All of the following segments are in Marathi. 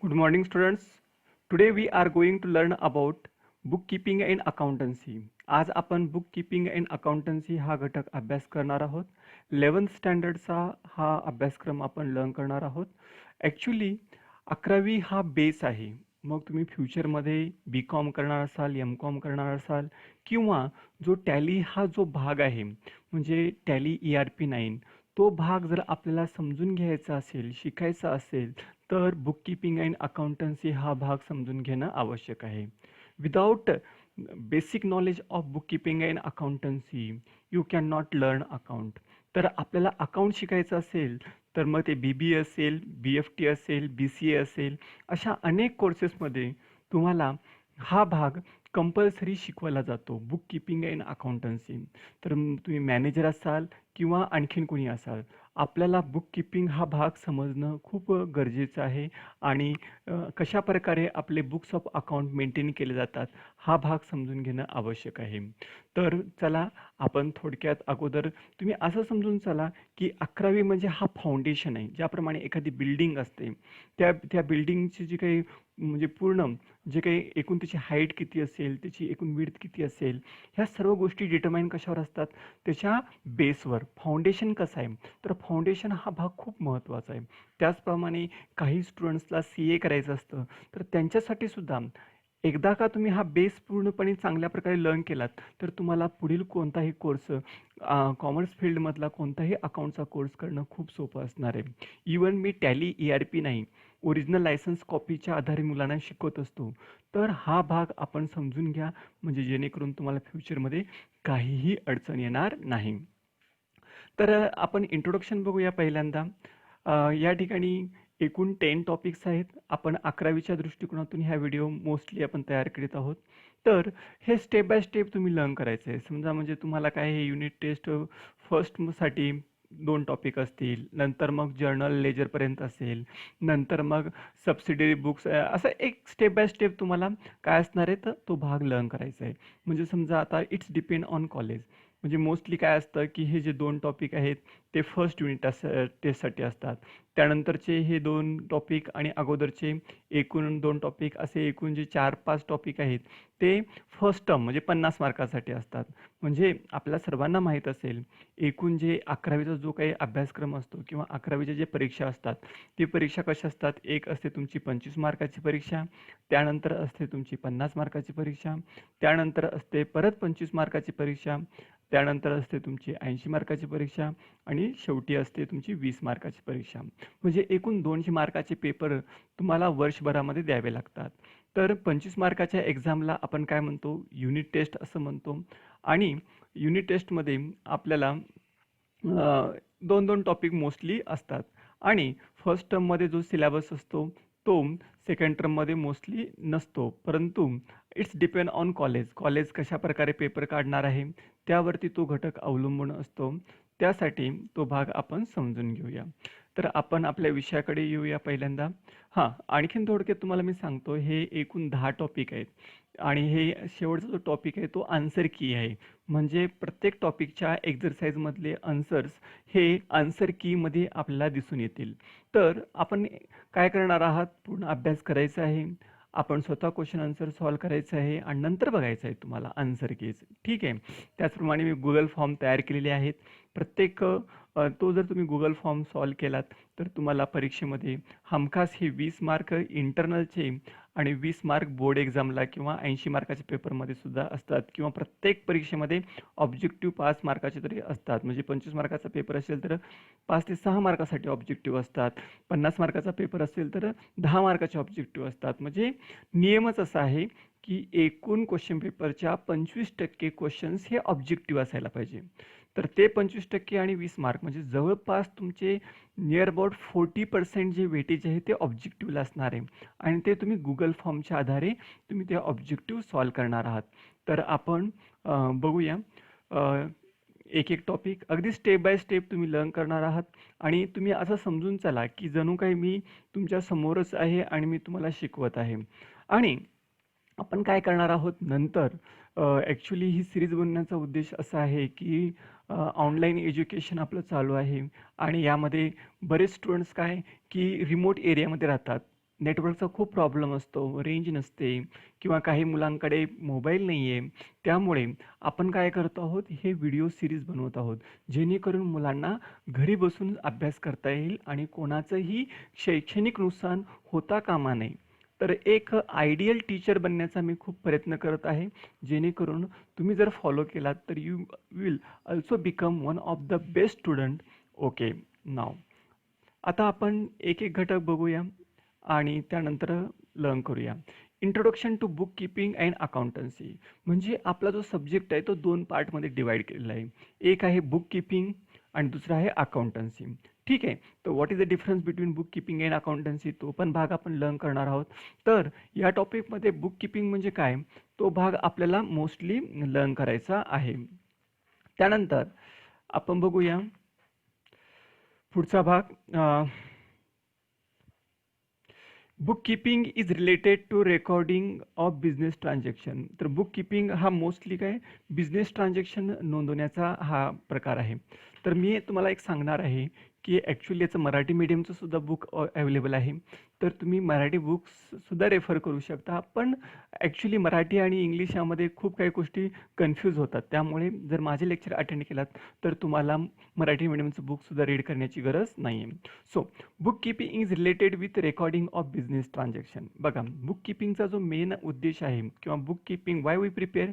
Good morning, students. Today we are going to learn about bookkeeping and accountancy. आज आपण bookkeeping and accountancy हा घटक अभ्यास करणार आहोत. 11th स्टँडर्डचा हा अभ्यासक्रम आपण लर्न करणार आहोत. ॲक्च्युली 11वी हा बेस आहे. मग तुम्ही फ्युचरमध्ये बी.कॉम करणार असाल, एम.कॉम करणार असाल किंवा जो टॅली हा जो भाग आहे म्हणजे टॅली ERP9 तो भाग जर आपल्याला समजून घ्यायचा असेल, शिकायचा असेल तर बुककीपिंग अँड अकाउंटन्सी हा भाग समजून घेणं आवश्यक आहे. Without basic knowledge of bookkeeping and accountancy you can not learn account. तर आपल्याला अकाउंट शिकायचं असेल तर मग ते BBA असेल, BFT असेल, BCA असेल, अशा अनेक कोर्सेसमध्ये तुम्हाला हा भाग कंपल्सरी शिकवला जातो, बुककीपिंग अँड अकाउंटन्सी. तर तुम्ही मॅनेजर असाल किंवा आणखीन कोणी असाल, आपल्याला बुककीपिंग हा भाग समजणं खूप गरजेचं आहे आणि कशाप्रकारे आपले बुक्स ऑफ अकाउंट मेंटेन केले जातात हा भाग समजून घेणं आवश्यक आहे. तर चला आपण थोडक्यात अगोदर तुम्ही असं समजून चला की 11वी म्हणजे हा फाउंडेशन आहे. ज्याप्रमाणे एखादी बिल्डिंग असते त्या त्या बिल्डिंगची जी काही म्हणजे पूर्ण जे काही एकूण त्याची हाईट किती असेल, त्याची एकूण विड्थ किती असेल, ह्या सर्व गोष्टी डिटरमाइन कशावर असतात, त्याच्या बेसवर. फाउंडेशन कसं आहे, तर फाउंडेशन हा भाग खूप महत्त्वाचा आहे. त्याचप्रमाणे काही स्टुडंट्सला CA करायचं असतं तर त्यांच्यासाठी सुद्धा एकदा का तुम्ही हा बेस पूर्णपणे चांगल्या प्रकारे लर्न केलात तर तुम्हाला पुढील कोणताही कोर्स कॉमर्स फील्डमधला कोणताही अकाउंटचा कोर्स करणं खूप सोपं असणार आहे. इवन मी टॅली ERP9 ओरिजिनल लायसन्स कॉपीच्या आधारे मुलांना शिकवत असतो. तर हा भाग आपण समजून घ्या म्हणजे जेणेकरून तुम्हाला फ्युचरमध्ये काहीही अडचण येणार नाही. तर आपण इंट्रोडक्शन बघूया पहिल्यांदा. या ठिकाणी एकूण 10 टॉपिक्स आहेत. आपण 11वीच्या दृष्टिकोनातून ह्या व्हिडिओ मोस्टली आपण तयार करीत आहोत. तर हे स्टेप बाय स्टेप तुम्ही लर्न करायचं आहे. समजा म्हणजे तुम्हाला काय हे युनिट टेस्ट फर्स्टसाठी 2 टॉपिक असतील, नंतर मग जर्नल लेजरपर्यंत असेल, नंतर मग सबसिडियरी बुक्स, असं एक स्टेप बाय स्टेप तुम्हाला काय असणार आहे तर तो भाग लर्न करायचा आहे. म्हणजे समजा आता इट्स डिपेंड ऑन कॉलेज. म्हणजे मोस्टली काय असतं की हे जे 2 टॉपिक आहेत ते फर्स्ट युनिट टेस्टसाठी असतात. त्यानंतरचे हे 2 टॉपिक आणि अगोदरचे एकूण 2 टॉपिक असे एकूण जे 4-5 टॉपिक आहेत ते फर्स्ट टर्म म्हणजे 50 मार्कासाठी असतात. म्हणजे आपल्या सर्वांना माहीत असेल एकूण जे 11वीचा जो काही अभ्यासक्रम असतो किंवा 11वीच्या जे परीक्षा असतात ती परीक्षा कशा असतात, एक असते तुमची 25 मार्काची परीक्षा, त्यानंतर असते तुमची 50 मार्काची परीक्षा, त्यानंतर असते परत 25 मार्काची परीक्षा, त्यानंतर असते तुमची 80 मार्काची परीक्षा आणि शेवटी असते तुमची 20 मार्काची परीक्षा. म्हणजे एकूण 200 मार्काचे पेपर तुम्हाला वर्षभरामध्ये द्यावे लागतात. तर 25 मार्काच्या एक्झामला आपण काय म्हणतो, युनिट टेस्ट असं म्हणतो. आणि युनिट टेस्टमध्ये आपल्याला 2-2 टॉपिक मोस्टली असतात आणि फर्स्ट टर्ममध्ये जो सिलेबस असतो तो सेकंड टर्ममध्ये मोस्टली नसतो. परंतु it's depend on college. College कशा प्रकारे पेपर काढणार आहे त्यावरती तो घटक अवलंबून असतो. त्यासाठी तो भाग आपण समजून घेऊया. तर आपण आपल्या विषयाकडे येऊया पहिल्यांदा. हां, आणखीन थोडक्यात तुम्हाला मी सांगतो, हे एकूण 10 टॉपिक आहेत आणि हे शेवटचा जो टॉपिक आहे तो आन्सर की आहे. म्हणजे प्रत्येक टॉपिकच्या एक्झरसाइजमधले आन्सर्स हे आन्सर कीमध्ये आपल्याला दिसून येतील. तर आपण काय करणार आहात, पूर्ण अभ्यास करायचा आहे, आपण स्वतः क्वेश्चन आन्सर सॉल्व करायचं आहे आणि नंतर बघायचं आहे तुम्हाला आन्सर कीज. ठीक आहे. त्याचप्रमाणे मी गुगल फॉर्म तयार केलेले आहेत. प्रत्येक तो जर तुम्ही गुगल फॉर्म सॉल्व केलात तर तुम्हाला परीक्षेमध्ये हमखास हे 20 मार्क इंटरनलचे आणि 20 मार्क बोर्ड एक्झामला किंवा 80 मार्काच्या पेपरमध्ये सुद्धा असतात किंवा प्रत्येक परीक्षेमध्ये ऑब्जेक्टिव्ह 5 मार्काचे तरी असतात. म्हणजे 25 मार्काचा पेपर असेल तर 5 ते 6 मार्कासाठी ऑब्जेक्टिव्ह असतात. 50 मार्काचा पेपर असेल तर 10 मार्काचे ऑब्जेक्टिव्ह असतात. म्हणजे नियमच असा आहे की एकूण क्वेश्चन पेपरच्या 25% क्वेश्चन्स हे ऑब्जेक्टिव्ह असायला पाहिजे. तर ते 25% आणि 20 मार्क म्हणजे जवळपास तुमचे नियर अबाउट 40% जे वेटेज आहे ते ऑब्जेक्टिव्हला असणार आहे आणि ते तुम्ही गुगल फॉर्मच्या आधारे तुम्ही ते ऑब्जेक्टिव्ह सॉल्व करणार आहात. तर आपण बघूया एक एक टॉपिक अगदी स्टेप बाय स्टेप तुम्ही लर्न करणार आहात आणि तुम्ही असं समजून चला की जणू काही मी तुमच्या समोरच आहे आणि मी तुम्हाला शिकवत आहे. आणि आपण काय करणार आहोत नंतर, ॲक्च्युली ही सिरीज बनवण्याचा उद्देश असा आहे की ऑनलाईन एज्युकेशन आपलं चालू आहे आणि यामध्ये बरेच स्टुडंट्स काय की रिमोट एरियामध्ये राहतात. नेटवर्कचा खूप प्रॉब्लेम असतो, रेंज नसते किंवा काही मुलांकडे मोबाईल नाही आहे. त्यामुळे आपण काय करतो आहोत, हे व्हिडिओ सीरीज बनवत आहोत, जेणेकरून मुलांना घरी बसून अभ्यास करता येईल आणि कोणाचंही शैक्षणिक नुकसान होता कामा नये. तर एक आयडियल टीचर बनण्याचा मी खूप प्रयत्न करत आहे, जेणेकरून तुम्ही जर फॉलो केलात तर you will also become one of the best student. Okay, now आता आपण एक एक घटक बघूया आणि त्यानंतर लर्न करूया. Introduction to bookkeeping and accountancy म्हणजे आपला जो सब्जेक्ट आहे तो दोन पार्टमध्ये डिवाइड केलेला आहे. एक आहे बुक कीपिंग आणि दुसरा आहे अकाउंटन्सी. ठीक आहे, तर what is the difference between book keeping and accountancy, तो पण भाग आपण लर्न करणार आहोत. तर या टॉपिकमध्ये बुक कीपिंग म्हणजे काय, तो भाग आपल्याला मोस्टली लर्न करायचा आहे. त्यानंतर आपण बघूया पुढचा भाग. Book keeping is related to recording of business transaction. तर बुक कीपिंग हा मोस्टली काय बिझनेस ट्रान्झॅक्शन नोंदवण्याचा हा प्रकार आहे. तर मी तुम्हाला एक सांगणार आहे की ॲक्च्युली याचं मराठी मीडियमचं सुद्धा बुक अवेलेबल आहे. तर तुम्ही मराठी बुक्ससुद्धा रेफर करू शकता. पण ॲक्च्युली मराठी आणि इंग्लिश यामध्ये खूप काही गोष्टी कन्फ्यूज होतात. त्यामुळे जर माझे लेक्चर अटेंड केलात तर तुम्हाला मराठी मीडियमचं बुकसुद्धा रीड करण्याची गरज नाही आहे. So book keeping is related with recording of business transaction. बघा, बुक कीपिंगचा जो मेन उद्देश आहे किंवा bookkeeping why we prepare,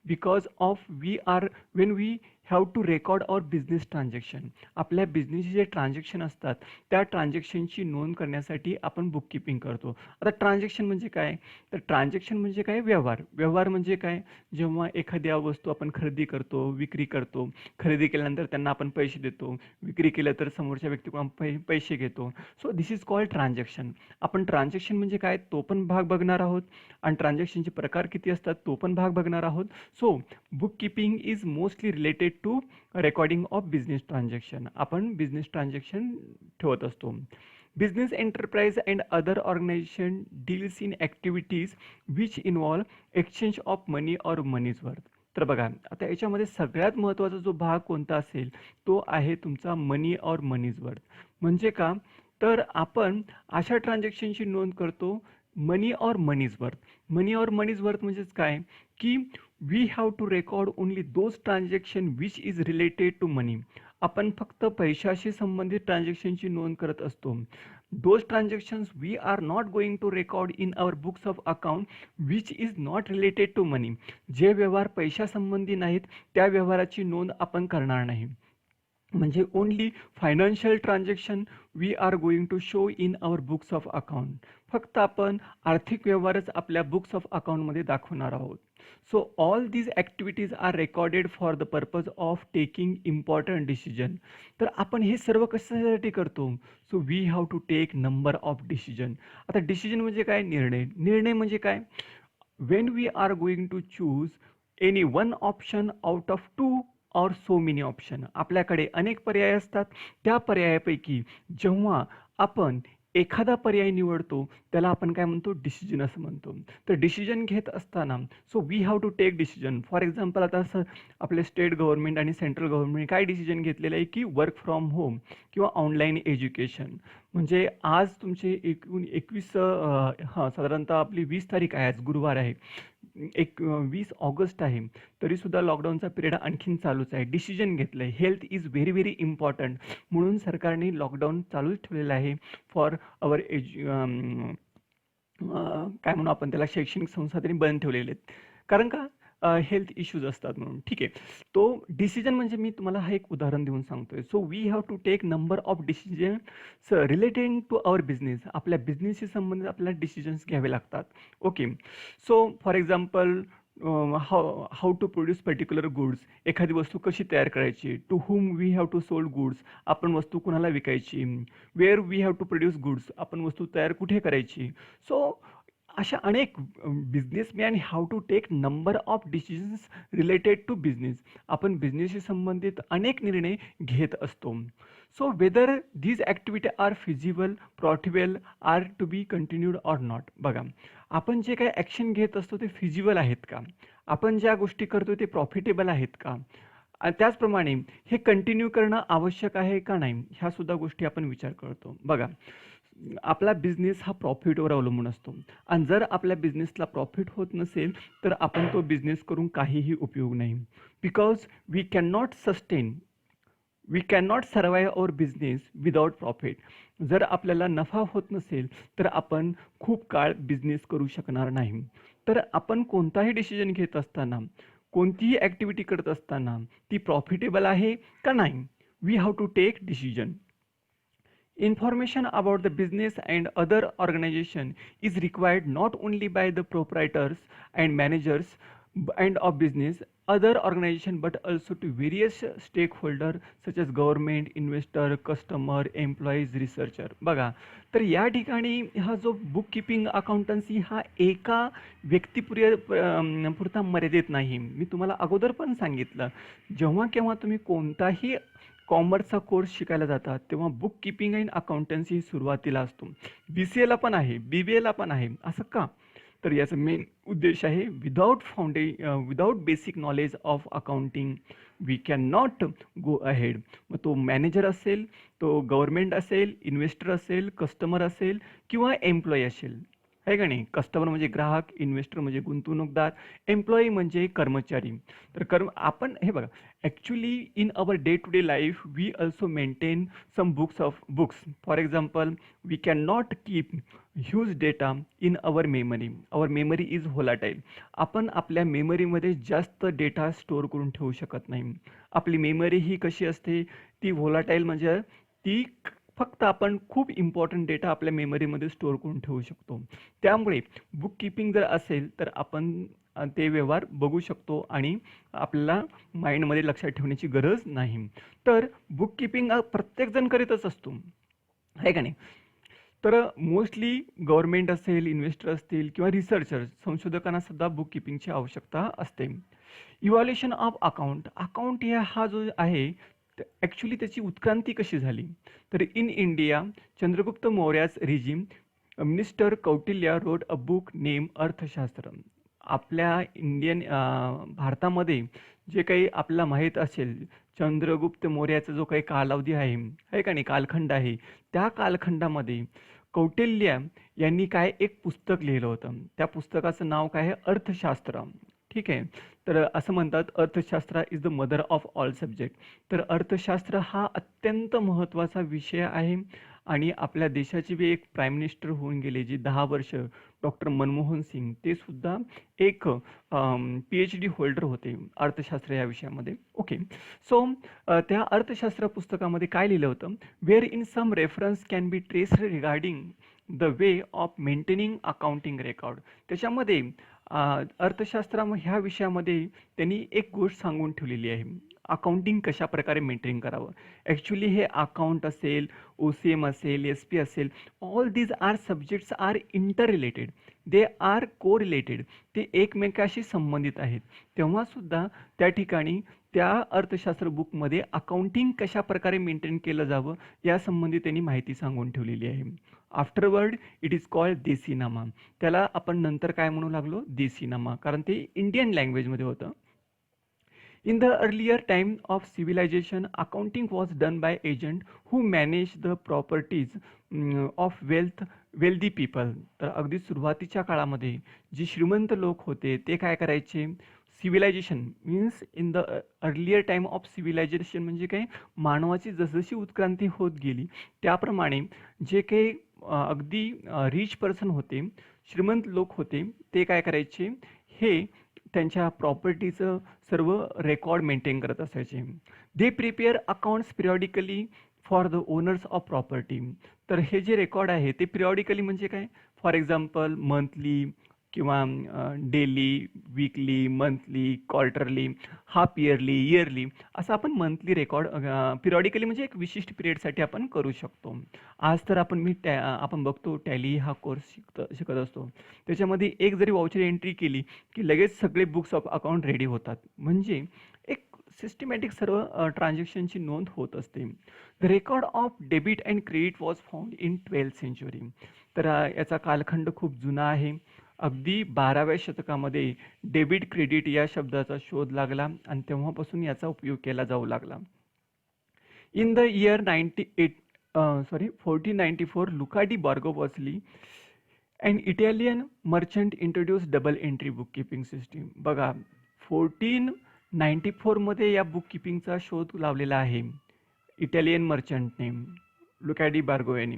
because of we are when we have to record or business transaction. आपल्या बिझनेसचे जे ट्रान्झॅक्शन असतात त्या ट्रान्झॅक्शनची नोंद करण्यासाठी आपण बुक कीपिंग करतो. आता ट्रान्झॅक्शन म्हणजे काय, तर ट्रान्झॅक्शन म्हणजे काय व्यवहार. व्यवहार म्हणजे काय, जेव्हा एखाद्या वस्तू आपण खरेदी करतो, विक्री करतो, खरेदी केल्यानंतर त्यांना आपण पैसे देतो, विक्री केलं तर समोरच्या व्यक्तीकडून पैसे घेतो. So this is called transaction. आपण ट्रान्झॅक्शन म्हणजे काय तो पण भाग बघणार आहोत आणि ट्रान्झॅक्शनचे प्रकार किती असतात तो पण भाग बघणार आहोत. So book keeping is mostly related to recording of business transaction. आपण बिझनेस ट्रान्झॅक्शन ठेवत असतो. Business enterprise and other organization deals in activities which involve exchange of money or money's worth. तर बघा, आता याच्यामध्ये सगळ्यात महत्त्वाचा जो भाग कोणता असेल तो आहे तुमचा मनी ऑर मनीज वर्थ. म्हणजे का, तर आपण अशा ट्रान्झॅक्शनची नोंद करतो money or money's worth. Money or money's worth म्हणजेच काय की we have to record only those transaction which is related to money. आपण फक्त पैशाशी संबंधित ट्रान्झॅक्शनची नोंद करत असतो. Those transactions we are not going to record in our books of account which is not related to money. जे व्यवहार पैशासंबंधी नाहीत त्या व्यवहाराची नोंद आपण करणार नाही. म्हणजे only financial transaction we are going to show in our books of account. फक्त आपण आर्थिक व्यवहारच आपल्या बुक्स ऑफ अकाउंटमध्ये दाखवणार आहोत. So all these activities are recorded for the purpose of taking important decision. तर आपण हे सर्व कशासाठी करतो, so we have to take number of decision. आता डिसिजन म्हणजे काय, निर्णय. निर्णय म्हणजे काय, when we are going to choose any one option out of two or so many option. आपल्याकडे अनेक पर्याय असतात, त्या पर्यायापैकी जेव्हा आपण एखादा पर्याय निवडतो त्याला आपण काय म्हणतो, डिसिजन असं म्हणतो. तर डिसिजन घेत असताना so we have to take decision. For example आता असं आपले स्टेट गव्हर्नमेंट आणि सेंट्रल गव्हर्नमेंट काय डिसिजन घेतलेलं आहे की वर्क फ्रॉम होम किंवा ऑनलाईन एज्युकेशन. म्हणजे आज तुमचे 21 साधारणतः आपली 20 तारीख आहे, आज गुरुवार आहे, 20 ऑगस्ट आहे, तरीसुद्धा लॉकडाऊनचा पिरियड आणखीन चालूच आहे. डिसिजन घेतलं आहे, health is very very important म्हणून सरकारने लॉकडाऊन चालूच ठेवलेलं आहे फॉर अवर काय म्हणू आपण त्याला, शैक्षणिक संस्था त्यांनी बंद ठेवलेले आहेत, कारण का हेल्थ इश्यूज असतात म्हणून. ठीक आहे, तो डिसिजन म्हणजे मी तुम्हाला हा एक उदाहरण देऊन सांगतोय. So we have to take number of decision related to our business. आपल्या बिझनेसशी संबंधित आपल्याला डिसिजन्स घ्यावे लागतात. Okay, so for example how to produce particular goods. एखादी वस्तू कशी तयार करायची, to whom we have to sold goods. आपण वस्तू कुणाला विकायची, where we have to produce goods. आपण वस्तू तयार कुठे करायची. सो अशा अनेक businessman have to take number of decisions related to business. आपण बिझनेसशी संबंधित अनेक निर्णय घेत असतो. So whether these activity are feasible, profitable, are to be continued or not. बघा, आपण जे काही ॲक्शन घेत असतो ते फिजिबल आहेत का, आपण ज्या गोष्टी करतो ते प्रॉफिटेबल आहेत का, आणि त्याचप्रमाणे हे कंटिन्यू करणं आवश्यक आहे का नाही, ह्या सुद्धा गोष्टी आपण विचार करतो. बघा, आपला बिझनेस हा प्रॉफिटवर अवलंबून असतो आणि जर आपल्या बिझनेसला प्रॉफिट होत नसेल तर आपण तो बिझनेस करून काहीही उपयोग नाही. Because we can not sustain, we can not survive our business without profit. जर आपल्याला नफा होत नसेल तर आपण खूप काळ बिझनेस करू शकणार नाही. तर आपण कोणताही डिसिजन घेत असताना, कोणतीही ॲक्टिव्हिटी करत असताना ती प्रॉफिटेबल आहे का नाही, we have to take decision. Information about the business and other organization is required not only by the proprietors and managers and of business other organization but also to various stakeholder such as government, investor, customer, employees, researcher. बघा, तर या ठिकाणी हा जो बुक कीपिंग अकाउंटन्सी हा एका पुरता मर्यादित नाही. मी तुम्हाला अगोदर पण सांगितलं, जेव्हा केव्हा तुम्ही कोणताही कॉमर्सचा कोर्स शिकायला जातात तेव्हा बुक कीपिंग अँड अकाउंटन्सी सुरुवातीला असतो. BCAला पण आहे, BBAला पण आहे. असं का? तर याचा मेन उद्देश आहे without basic knowledge of accounting we can not go ahead. मग तो मॅनेजर असेल, तो गव्हर्नमेंट असेल, इन्व्हेस्टर असेल, कस्टमर असेल किंवा एम्प्लॉई असेल, आहे का नाही. कस्टमर म्हणजे ग्राहक, इन्व्हेस्टर म्हणजे गुंतवणूकदार, एम्प्लॉई म्हणजे कर्मचारी. तर आपण हे बघा, actually in our day to day life we also maintain some books. For example, we can not keep huge data in our memory. Our memory is volatile. आपण आपल्या मेमरीमध्ये जास्त डेटा स्टोअर करून ठेवू शकत नाही. आपली मेमरी ही कशी असते, ती व्होलाटाईल म्हणजे ती फक्त आपण खूप इम्पॉर्टंट डेटा आपल्या मेमरीमध्ये स्टोअर करून ठेवू शकतो. त्यामुळे बुक कीपिंग जर असेल तर आपण ते व्यवहार बघू शकतो आणि आपल्याला माइंडमध्ये लक्षात ठेवण्याची गरज नाही. तर बुक कीपिंग प्रत्येकजण करीतच असतो, आहे का नाही. तर मोस्टली गव्हर्नमेंट असेल, इन्व्हेस्टर असतील किंवा रिसर्चर्स, संशोधकांना सुद्धा बुक कीपिंगची आवश्यकता असते. इव्हॅल्युएशन ऑफ अकाउंट हा जो आहे, ॲक्च्युली त्याची उत्क्रांती कशी झाली, तर in India Chandragupta Mauryas regime minister Kautilya road a book name अर्थशास्त्र. आपल्या भारतामध्ये जे काही आपल्याला माहीत असेल, चंद्रगुप्त मौर्याचा जो काही कालावधी आहे का नाही, कालखंड आहे, त्या कालखंडामध्ये कौटिल्य यांनी काय एक पुस्तक लिहिलं होतं. त्या पुस्तकाचं नाव काय आहे, अर्थशास्त्र. ठीक आहे. तर असं म्हणतात, अर्थशास्त्र is the mother of all subject. तर अर्थशास्त्र हा अत्यंत महत्त्वाचा विषय आहे आणि आपल्या देशाचे बी एक प्राईम मिनिस्टर होऊन गेले जे 10 वर्ष, डॉक्टर मनमोहन सिंग, ते सुद्धा एक PhD होल्डर होते अर्थशास्त्र या विषयामध्ये. ओके. सो त्या अर्थशास्त्र पुस्तकामध्ये काय लिहिलं होतं, where in some reference can be traced regarding the way of maintaining accounting record. त्याच्यामध्ये अर्थशास्त्र ह्या विषयामध्ये त्यांनी एक गोष्ट सांगून ठेवलेली आहे, अकाउंटिंग कशा प्रकारे मेंटेन करावं. ॲक्च्युली हे अकाउंट असेल, OCM असेल, SP असेल, all these are subjects are interrelated, they are correlated. ते एकमेकाशी संबंधित आहेत. तेव्हासुद्धा त्या ठिकाणी त्या अर्थशास्त्र बुकमध्ये अकाउंटिंग कशा प्रकारे मेंटेन केलं जावं यासंबंधी त्यांनी माहिती सांगून ठेवलेली आहे. आफ्टरवर्ड इट इज कॉल्ड देसीनामा. त्याला आपण नंतर काय म्हणू लागलो, देसीनामा, कारण ते इंडियन लँग्वेजमध्ये होतं. In the earlier time of civilization, accounting was done by agent who managed the properties of wealthy people. तर अगदी सुरुवातीच्या काळामध्ये जे श्रीमंत लोक होते ते काय करायचे, civilisation means in the earlier time of civilisation म्हणजे काय, मानवाची जसजशी उत्क्रांती होत गेली त्याप्रमाणे जे काही अगदी रिच पर्सन होते, श्रीमंत लोक होते, ते काय करायचे, हे त्यांच्या प्रॉपर्टीचं सर्व रेकॉर्ड मेंटेन करत असायचे. They prepare accounts periodically for the owners of property. तर हे जे रेकॉर्ड आहे ते पिरियॉडिकली म्हणजे काय, फॉर एक्झाम्पल मंथली किंवा daily, weekly, monthly, quarterly, half yearly, असं आपण मंथली रेकॉर्ड पिरियॉडिकली म्हणजे एक विशिष्ट पिरियडसाठी आपण करू शकतो. आज तर आपण बघतो टॅली हा कोर्स शिकत असतो, त्याच्यामध्ये एक जरी वाउचर एंट्री केली की लगेच सगळे बुक्स ऑफ अकाउंट रेडी होतात. म्हणजे एक सिस्टमॅटिक सर्व ट्रान्झॅक्शनची नोंद होत असते. The record of debit and credit was found in 12th century. तर याचा कालखंड खूप जुना आहे. अगदी 12व्या शतकामध्ये डेबिट क्रेडिट या शब्दाचा शोध लागला आणि तेव्हापासून याचा उपयोग केला जाऊ लागला. In the year 1494 Luca di Borgo an Italian merchant introduced double entry book keeping system. बघा 1494 मध्ये या बुक किपिंगचा शोध लावलेला आहे इटालियन मर्चंटने, लुका डी बार्गो यांनी.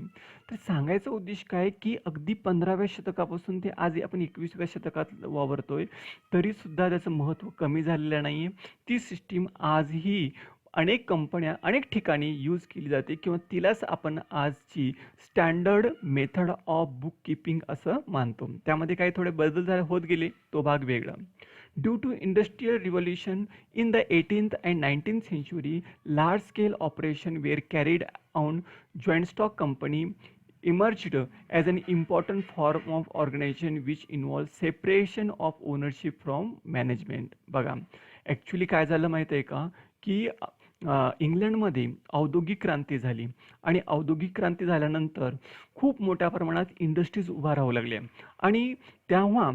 तर सांगायचं उद्देश काय की अगदी 15व्या शतकापासून ते आज आपण 21व्या शतकात वावरतोय, तरी सुद्धा त्याचं महत्त्व कमी झालेलं नाही आहे. ती सिस्टीम आजही अनेक कंपन्या अनेक ठिकाणी यूज केली जाते किंवा तिलाच आपण आजची standard method of book keeping असं मानतो. त्यामध्ये काही थोडे बदल होत गेले, तो भाग वेगळा. Due to industrial revolution in the 18th and 19th century, large-scale operations were carried on. Joint stock company emerged as an important form of organization which involves separation of ownership from management. बघा, ॲक्च्युली काय झालं माहिती आहे का की इंग्लंडमध्ये औद्योगिक क्रांती झाली आणि औद्योगिक क्रांती झाल्यानंतर खूप मोठ्या प्रमाणात इंडस्ट्रीज उभा राहू लागल्या आणि तेव्हा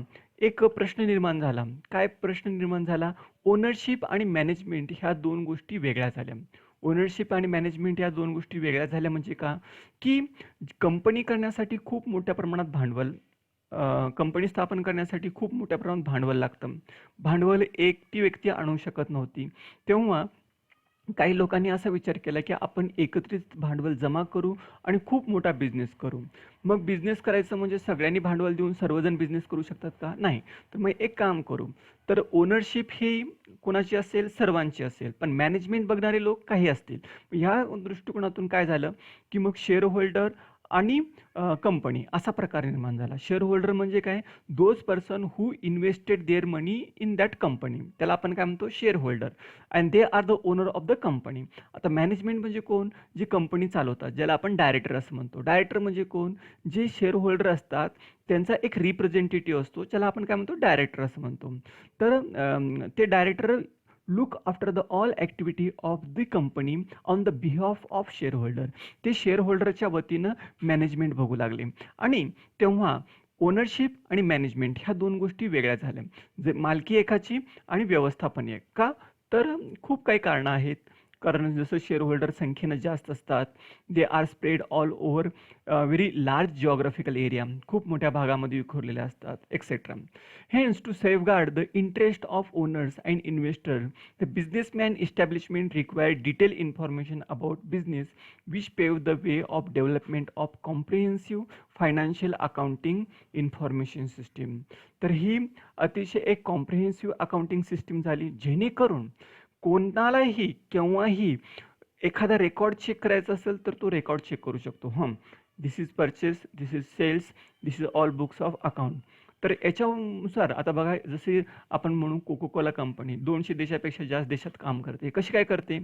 एक प्रश्न निर्माण झाला. काय प्रश्न निर्माण झाला? ओनरशिप आणि मॅनेजमेंट ह्या दोन गोष्टी वेगळ्या झाल्या. ओनरशिप आणि मॅनेजमेंट या दोन गोष्टी वेगळ्या झाल्या म्हणजे का की कंपनी करण्यासाठी खूप मोठ्या प्रमाणात भांडवल, कंपनी स्थापन करण्यासाठी खूप मोठ्या प्रमाणात भांडवल लागतं. भांडवल एकटी व्यक्ती आणू शकत नव्हती. तेव्हा काही लोकांनी असा विचार केला की आपण एकत्रित भांडवल जमा करू आणि खूप मोठा बिझनेस करू. मग बिझनेस करायचं म्हणजे सगळ्यांनी भांडवल देऊन सर्वजण बिझनेस करू शकतात का? नाही. तर मग एक काम करू, तर ओनरशिप ही कोणाची असेल? सर्वांची असेल, पण मॅनेजमेंट बघणारे लोक काही असतील. ह्या दृष्टिकोनातून काय झालं की मग शेअर होल्डर आणि कंपनी असा प्रकार निर्माण झाला. शेअर होल्डर म्हणजे काय? Those person who invested there money in that company, त्याला आपण काय म्हणतो? Share holder. And they are the owner of the company. आता मॅनेजमेंट म्हणजे कोण? जे कंपनी चालवतात, ज्याला आपण डायरेक्टर असं म्हणतो. डायरेक्टर म्हणजे कोण? जे शेअर होल्डर असतात त्यांचा एक रिप्रेझेंटेटिव्ह असतो, ज्याला आपण काय म्हणतो? डायरेक्टर असं म्हणतो. तर ते director look after the all activity of the company on the behalf of share holder. ते शेअर होल्डरच्या वतीनं मॅनेजमेंट बघू लागले आणि तेव्हा ओनरशिप आणि मॅनेजमेंट ह्या दोन गोष्टी वेगळ्या झाल्या. जे मालकी एकाची आणि व्यवस्थापन एक. का? तर खूप काही कारणं आहेत. कारण जसं शेअर होल्डर संख्येनं जास्त असतात, they are spread all over very large geographical area, खूप मोठ्या भागामध्ये विखुरलेल्या असतात etcetera. Hence to safeguard the interest of owners and investor the businessman establishment require detail information about business which pave the way of development of comprehensive financial accounting information system. तर ही अतिशय एक कॉम्प्रिहेन्सिव्ह अकाउंटिंग सिस्टीम झाली, जेणेकरून कोणालाही केव्हाही एखादा रेकॉर्ड चेक करायचा असेल तर तो रेकॉर्ड चेक करू शकतो. This is purchase, this is sales, this is all books of account. तर याच्यानुसार आता बघा, जसे आपण म्हणू कोकोकोला कंपनी 200 देशापेक्षा जास्त देशात काम करते. कशी काय करते?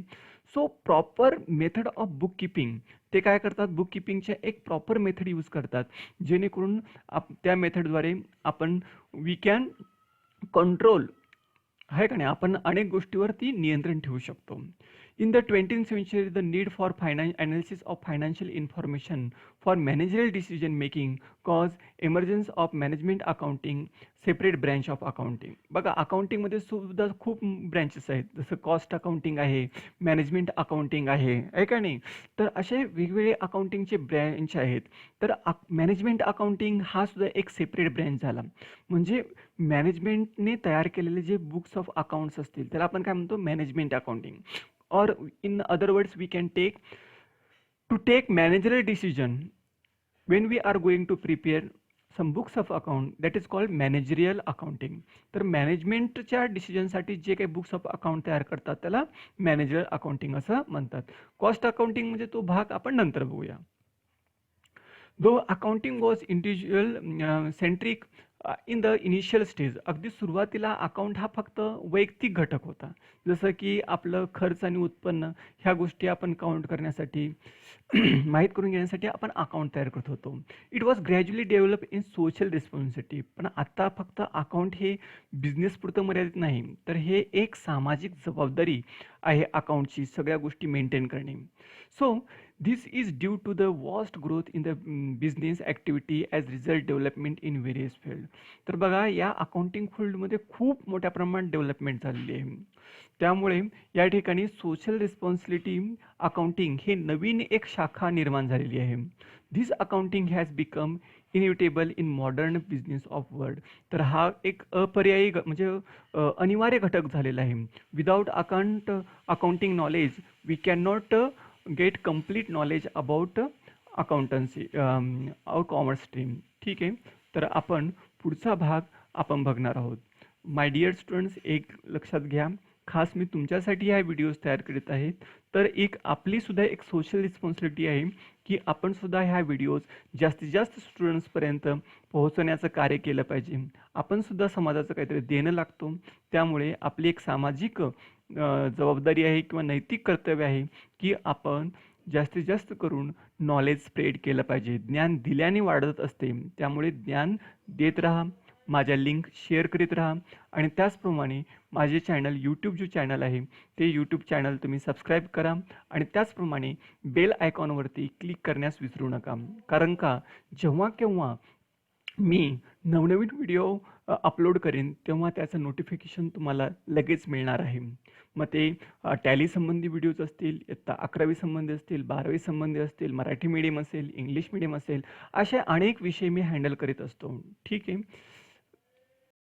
So proper method of book keeping, ते काय करतात? बुक किपिंगच्या एक प्रॉपर मेथड यूज करतात, जेणेकरून त्या मेथडद्वारे आपण वी कॅन कंट्रोल, आहे का नाही, आपण अनेक गोष्टीवरती नियंत्रण ठेवू शकतो. In the 20th century the need for analysis of financial information for managerial decision making cause emergence of management accounting separate branch of accounting. बघा, अकाउंटिंगमध्ये सुद्धा खूप ब्रँचेस आहेत, जसं कॉस्ट अकाउंटिंग आहे, मॅनेजमेंट अकाउंटिंग आहे का नाही. तर असे वेगवेगळे अकाउंटिंगचे ब्रँच आहेत. तर मॅनेजमेंट अकाउंटिंग हा सुद्धा एक सेपरेट ब्रँच झाला. म्हणजे मॅनेजमेंटने तयार केलेले जे बुक्स ऑफ अकाउंट्स असतील त्याला आपण काय म्हणतो? Management accounting. और in other words we can take managerial decision when we are going to prepare some books of account, that is called managerial accounting. तर मॅनेजमेंटच्या डिसिजनसाठी जे काही बुक्स ऑफ अकाउंट तयार करतात त्याला मॅनेजरियल अकाउंटिंग असं म्हणतात. कॉस्ट अकाउंटिंग म्हणजे तो भाग आपण नंतर बघूया. Though accounting was individual centric in the initial stage. अगदी सुरुवातीला अकाउंट हा फक्त वैयक्तिक घटक होता, जसं की आपलं खर्च आणि उत्पन्न ह्या गोष्टी आपण काउंट करण्यासाठी माहीत करून घेण्यासाठी आपण अकाउंट तयार करत होतो. It was gradually develop in social responsibility. पण आता फक्त अकाउंट हे बिझनेस पुरतं मर्यादित नाही, तर हे एक सामाजिक जबाबदारी आहे अकाउंटची सगळ्या गोष्टी मेंटेन करणे. So this is due to the vast growth in the business activity as result development in various field. तर बघा या अकाउंटिंग फील्डमध्ये खूप मोठ्या प्रमाणात डेव्हलपमेंट झालेली आहे. त्यामुळे या ठिकाणी सोशल रिस्पॉन्सिबिलिटी अकाउंटिंग हे नवीन एक शाखा निर्माण झालेली आहे. This accounting has become inevitable in modern business of world. तर हा एक अपर्यायी म्हणजे अनिवार्य घटक झालेला आहे. Without accounting knowledge we can not get complete knowledge about accountancy और कॉमर्स स्ट्रीम. ठीक आहे, तर आपण पुढचा भाग आपण बघणार आहोत. माय डिअर स्टुडंट्स, एक लक्षात घ्या, खास मी तुमच्यासाठी हा व्हिडिओज तयार करीत आहे. तर एक आपलीसुद्धा एक सोशल रिस्पॉन्सिबिलिटी आहे की आपण सुद्धा ह्या व्हिडिओज जास्तीत जास्त स्टुडंट्सपर्यंत पोहोचवण्याचं कार्य केलं पाहिजे. आपण सुद्धा समाजाचं काहीतरी देणं लागतो. त्यामुळे आपली एक सामाजिक जबाबदारी आहे किंवा नैतिक कर्तव्य आहे की आपण जास्तीत जास्त करून नॉलेज स्प्रेड केलं पाहिजे. ज्ञान दिल्याने वाढत असते, त्यामुळे ज्ञान देत राहा, माझ्या लिंक शेअर करीत राहा आणि त्याचप्रमाणे माझे चॅनल यूट्यूब जो चॅनल आहे ते यूट्यूब चॅनल तुम्ही सबस्क्राईब करा आणि त्याचप्रमाणे बेल आयकॉनवरती क्लिक करण्यास विसरू नका. कारण का जेव्हा केव्हा मी नवनवीन व्हिडिओ अपलोड करेन तेव्हा त्याचं नोटिफिकेशन तुम्हाला लगेच मिळणार आहे. मग ते टॅली संबंधी व्हिडिओज असतील, इयत्ता 11वी संबंधी असतील, 12वी संबंधी असतील, मराठी मीडियम असेल, इंग्लिश मीडियम असेल, असे अनेक विषय मी हँडल करीत असतो. ठीक आहे.